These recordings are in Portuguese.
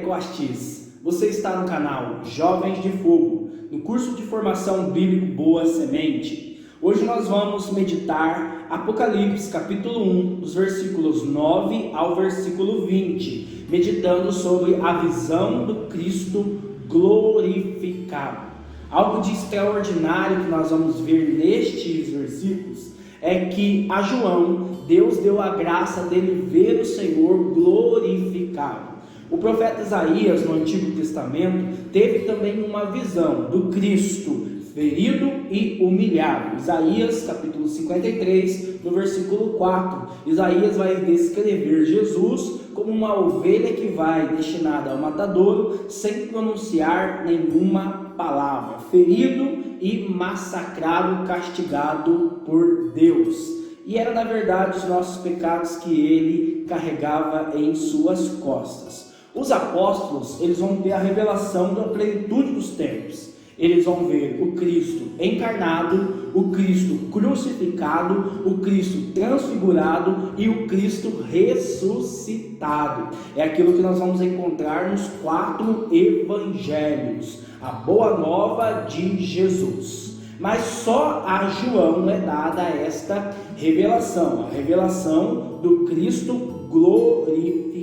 Pentecostes. Você está no canal Jovens de Fogo, no curso de formação bíblico Boa Semente. Hoje nós vamos meditar Apocalipse capítulo 1, dos versículos 9 ao versículo 20, meditando sobre a visão do Cristo glorificado. Algo de extraordinário que nós vamos ver nestes versículos é que a João, Deus deu a graça dele ver o Senhor glorificado. O profeta Isaías, no Antigo Testamento, teve também uma visão do Cristo ferido e humilhado. Isaías, capítulo 53, no versículo 4. Isaías vai descrever Jesus como uma ovelha que vai destinada ao matadouro, sem pronunciar nenhuma palavra, ferido e massacrado, castigado por Deus. E era na verdade os nossos pecados que ele carregava em suas costas. Os apóstolos, eles vão ter a revelação da plenitude dos tempos. Eles vão ver o Cristo encarnado, o Cristo crucificado, o Cristo transfigurado e o Cristo ressuscitado. É aquilo que nós vamos encontrar nos 4 evangelhos, a boa nova de Jesus. Mas só a João é dada esta revelação, a revelação do Cristo glorificado.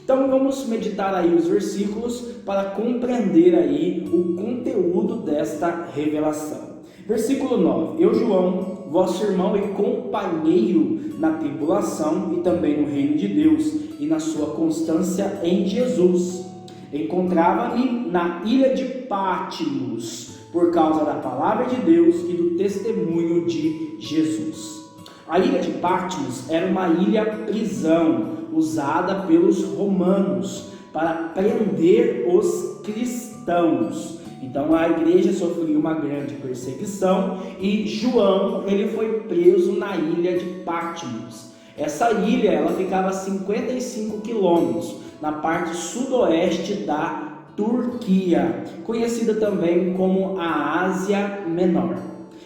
Então vamos meditar aí os versículos para compreender aí o conteúdo desta revelação. Versículo 9: Eu, João, vosso irmão e companheiro na tribulação e também no reino de Deus e na sua constância em Jesus, encontrava-me na ilha de Patmos por causa da palavra de Deus e do testemunho de Jesus. A ilha de Patmos era uma ilha prisão usada pelos romanos para prender os cristãos. Então a igreja sofreu uma grande perseguição e João ele foi preso na ilha de Patmos. Essa ilha ela ficava a 55 quilômetros na parte sudoeste da Turquia, conhecida também como a Ásia Menor.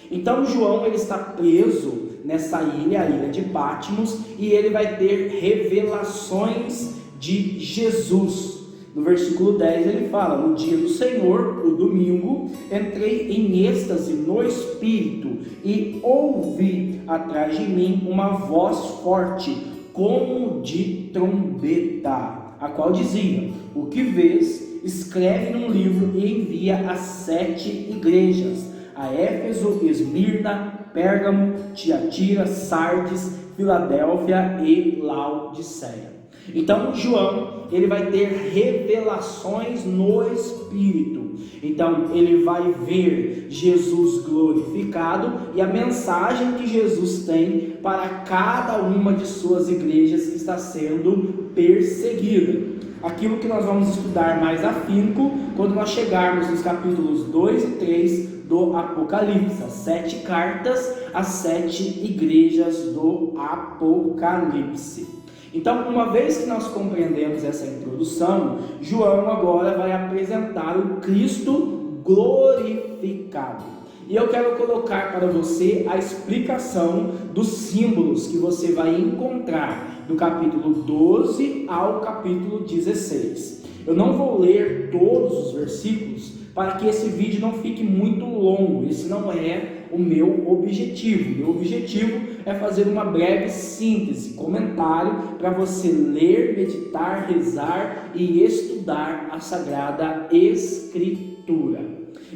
Então João ele está preso nessa ilha, a ilha de Patmos, e ele vai ter revelações de Jesus. No versículo 10 ele fala: no dia do Senhor, o domingo, entrei em êxtase no Espírito e ouvi atrás de mim uma voz forte, como de trombeta, a qual dizia: o que vês, escreve num livro e envia às 7 igrejas, a Éfeso, Esmirna, Pérgamo, Tiatira, Sardes, Filadélfia e Laodiceia. Então João ele vai ter revelações no Espírito. Então ele vai ver Jesus glorificado e a mensagem que Jesus tem para cada uma de suas igrejas que está sendo perseguida. Aquilo que nós vamos estudar mais afinco quando nós chegarmos nos capítulos 2 e 3 do Apocalipse, as 7 cartas às 7 igrejas do Apocalipse. Então, uma vez que nós compreendemos essa introdução, João agora vai apresentar o Cristo glorificado. E eu quero colocar para você a explicação dos símbolos que você vai encontrar do capítulo 12 ao capítulo 16. Eu não vou ler todos os versículos para que esse vídeo não fique muito longo. Esse não é o meu objetivo. O meu objetivo é fazer uma breve síntese, comentário para você ler, meditar, rezar e estudar a Sagrada Escritura.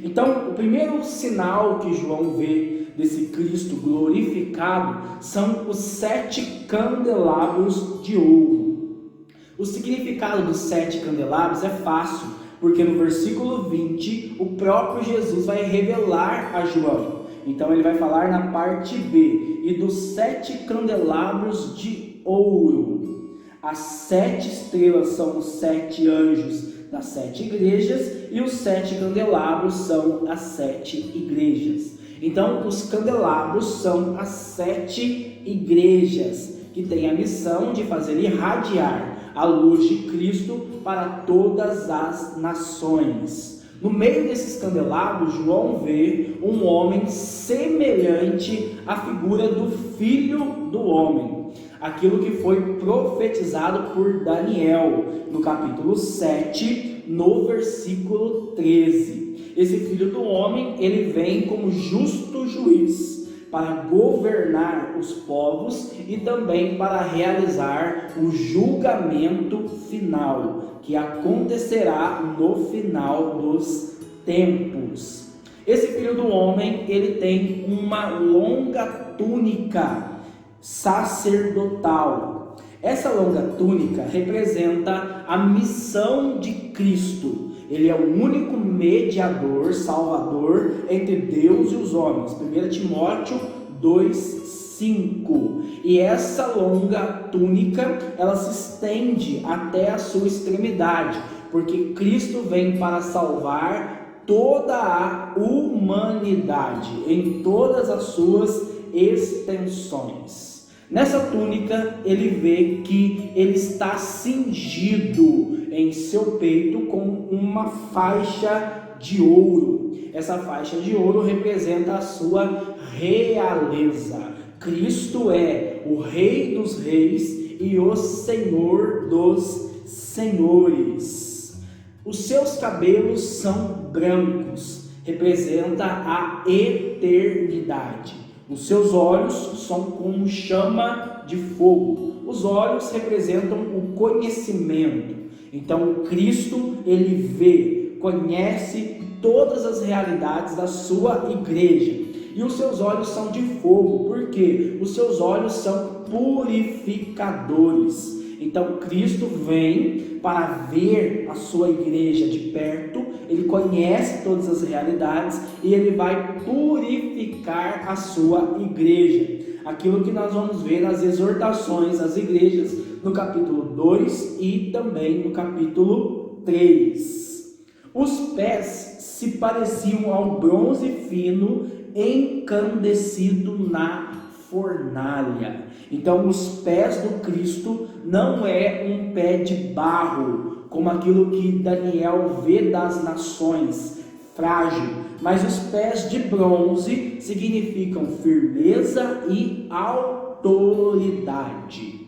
Então, o primeiro sinal que João vê desse Cristo glorificado são os 7 candelabros de ouro. O significado dos 7 candelabros é fácil, porque no versículo 20 o próprio Jesus vai revelar a João. Então ele vai falar na parte B: e dos 7 candelabros de ouro. As 7 estrelas são os 7 anjos das 7 igrejas e os 7 candelabros são as 7 igrejas. Então os candelabros são as 7 igrejas que têm a missão de fazer irradiar a luz de Cristo para todas as nações. No meio desses candelabros, João vê um homem semelhante à figura do Filho do Homem. aquilo que foi profetizado por Daniel, no capítulo 7, no versículo 13. Esse Filho do Homem, ele vem como justo juiz, para governar os povos e também para realizar o julgamento final, que acontecerá no final dos tempos. Esse Filho do Homem, ele tem uma longa túnica sacerdotal. Essa longa túnica representa a missão de Cristo. Ele é o único mediador, salvador entre Deus e os homens. 1 Timóteo 2:5. E essa longa túnica, ela se estende até a sua extremidade, porque Cristo vem para salvar toda a humanidade, em todas as suas extensões. Nessa túnica, ele vê que ele está cingido em seu peito com uma faixa de ouro. Essa faixa de ouro representa a sua realeza. Cristo é o Rei dos Reis e o Senhor dos Senhores. Os seus cabelos são brancos, representa a eternidade. Os seus olhos são como chama de fogo. Os olhos representam o conhecimento. Então Cristo, ele vê, conhece todas as realidades da sua igreja. E os seus olhos são de fogo, porque os seus olhos são purificadores. Então Cristo vem para ver a sua igreja de perto, ele conhece todas as realidades e ele vai purificar a sua igreja. Aquilo que nós vamos ver nas exortações às igrejas, no capítulo 2 e também no capítulo 3. Os pés se pareciam ao bronze fino encandecido na fornalha. Então os pés do Cristo não é um pé de barro, como aquilo que Daniel vê das nações, frágil, mas os pés de bronze significam firmeza e autoridade.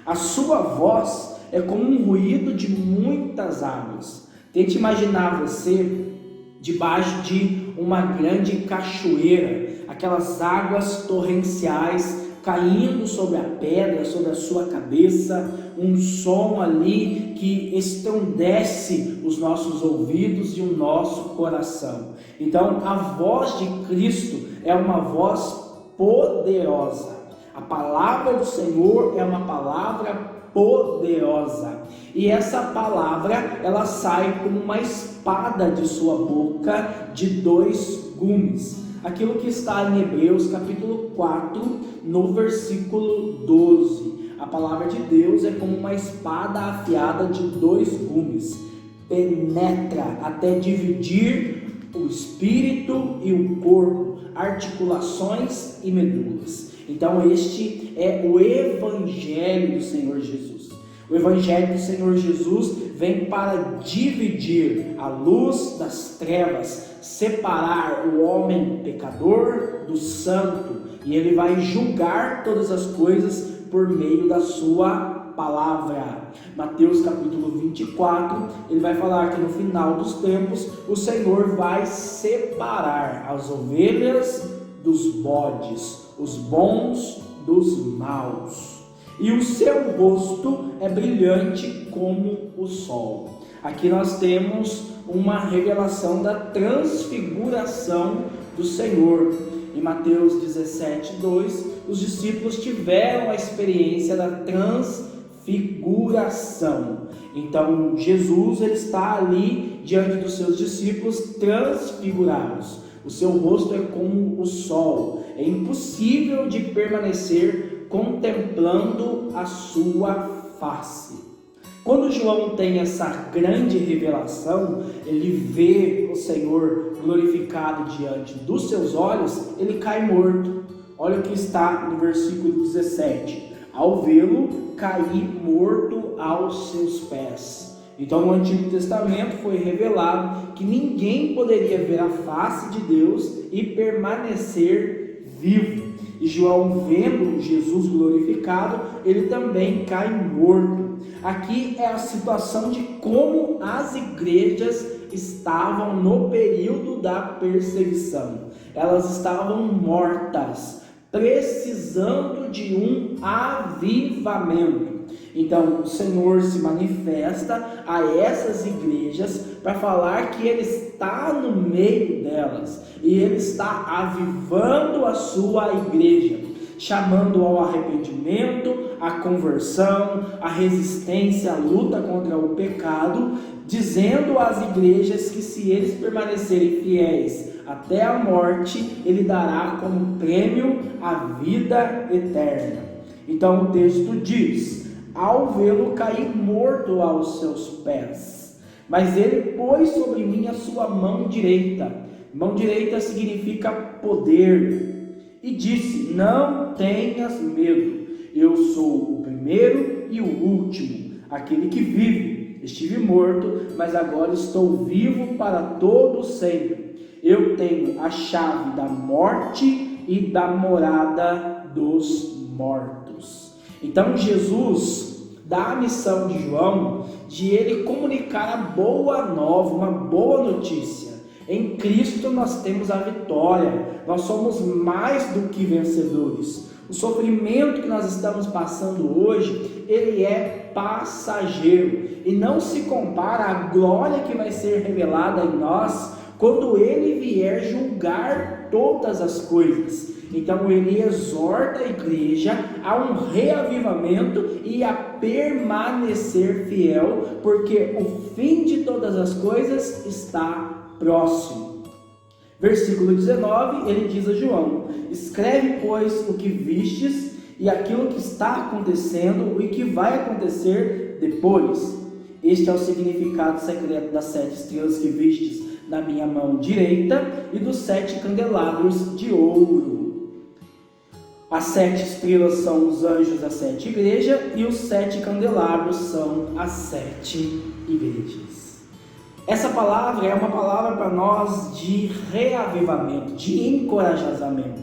A sua voz é como um ruído de muitas águas. Tente imaginar você debaixo de uma grande cachoeira, aquelas águas torrenciais caindo sobre a pedra, sobre a sua cabeça, um som ali que estremece os nossos ouvidos e o nosso coração. Então, a voz de Cristo é uma voz poderosa. A palavra do Senhor é uma palavra poderosa. E essa palavra, ela sai como uma espada de sua boca de 2 gumes. Aquilo que está em Hebreus capítulo 4, no versículo 12. A palavra de Deus é como uma espada afiada de 2 gumes. Penetra até dividir o espírito e o corpo, articulações e medulas. Então este é o Evangelho do Senhor Jesus. O Evangelho do Senhor Jesus vem para dividir a luz das trevas, separar o homem pecador do santo, e ele vai julgar todas as coisas por meio da sua palavra. Mateus capítulo 24, ele vai falar que no final dos tempos o Senhor vai separar as ovelhas dos bodes, os bons dos maus. E o seu rosto é brilhante como o sol. Aqui nós temos uma revelação da transfiguração do Senhor. Em Mateus 17:2, os discípulos tiveram a experiência da transfiguração. Então Jesus, ele está ali diante dos seus discípulos transfigurados. O seu rosto é como o sol. É impossível de permanecer contemplando a sua face. Quando João tem essa grande revelação, ele vê o Senhor glorificado diante dos seus olhos, ele cai morto. Olha o que está no versículo 17. Ao vê-lo, caí morto aos seus pés. Então no Antigo Testamento foi revelado que ninguém poderia ver a face de Deus e permanecer vivo. E João, vendo Jesus glorificado, ele também cai morto. Aqui é a situação de como as igrejas estavam no período da perseguição. Elas estavam mortas, precisando de um avivamento. Então o Senhor se manifesta a essas igrejas para falar que Ele está no meio delas e Ele está avivando a sua igreja, chamando ao arrependimento, à conversão, à resistência, à luta contra o pecado, dizendo às igrejas que se eles permanecerem fiéis até a morte, Ele dará como prêmio a vida eterna. Então o texto diz: ao vê-lo cair morto aos seus pés, mas ele pôs sobre mim a sua mão direita. Mão direita significa poder. E disse: não tenhas medo, eu sou o primeiro e o último, aquele que vive. Estive morto, mas agora estou vivo para todo sempre. Eu tenho a chave da morte e da morada dos mortos. Então Jesus dá a missão de João de ele comunicar a boa nova, uma boa notícia. Em Cristo nós temos a vitória, nós somos mais do que vencedores. O sofrimento que nós estamos passando hoje, ele é passageiro e não se compara à glória que vai ser revelada em nós quando Ele vier julgar todas as coisas. Então Ele exorta a igreja a um reavivamento e a permanecer fiel, porque o fim de todas as coisas está próximo. Versículo 19, ele diz a João: escreve, pois, o que vistes e aquilo que está acontecendo e que vai acontecer depois. Este é o significado secreto das 7 estrelas que vistes na minha mão direita e dos 7 candelabros de ouro. As 7 estrelas são os anjos das 7 igrejas e os 7 candelabros são as 7 igrejas. Essa palavra é uma palavra para nós de reavivamento, de encorajamento.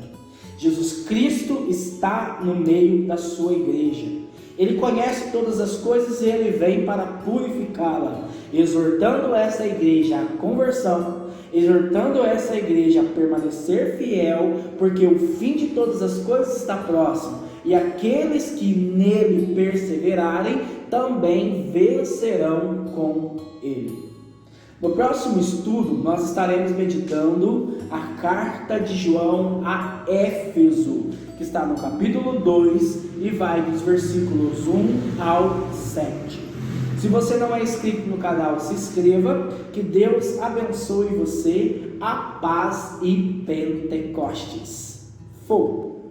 Jesus Cristo está no meio da sua igreja. Ele conhece todas as coisas e Ele vem para purificá-la, exortando essa igreja à conversão, exortando essa igreja a permanecer fiel, porque o fim de todas as coisas está próximo, e aqueles que nele perseverarem também vencerão com Ele. No próximo estudo, nós estaremos meditando a carta de João a Éfeso, que está no capítulo 2 e vai dos versículos 1 ao 7. Se você não é inscrito no canal, se inscreva, que Deus abençoe você, a paz e Pentecostes. Fogo!